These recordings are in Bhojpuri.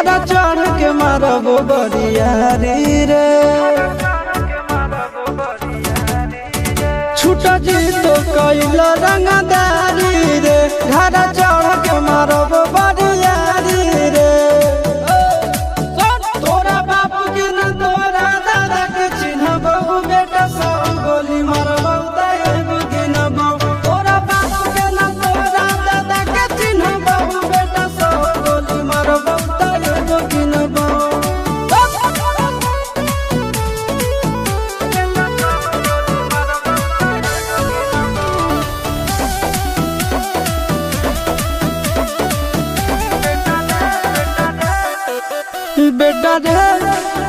घरा चढ़ के मारबो बरियारी रे। छूटा जी तो कैल रंगदारी रे, घरा चढ़ के मारबो बरियारी रे। तोरा बापू के न तोरा दादा के चिन्हबो, बेटा सब गोली मारबो तैगो गिनबो। तोरा बापू के न तोरा दादा के चिन्हबो, बेटा सब गोली मारबो तैगो गिनबो। बेटा रे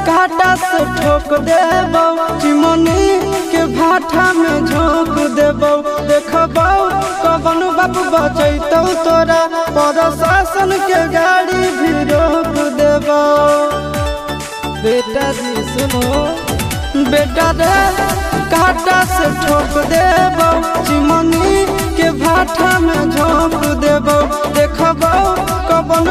काटा से ठोक देबो, चिमनी के भाटा में झोंक देबो। देखबो कवन बाप बचैतौ तोरा, प्रशासन के गाड़ी भी रोक देबो। बेटा जी सुनो, बेटा रे काटा से ठोक देबो, चिमनी के भाटा में झोंक देबो। देखबो कवन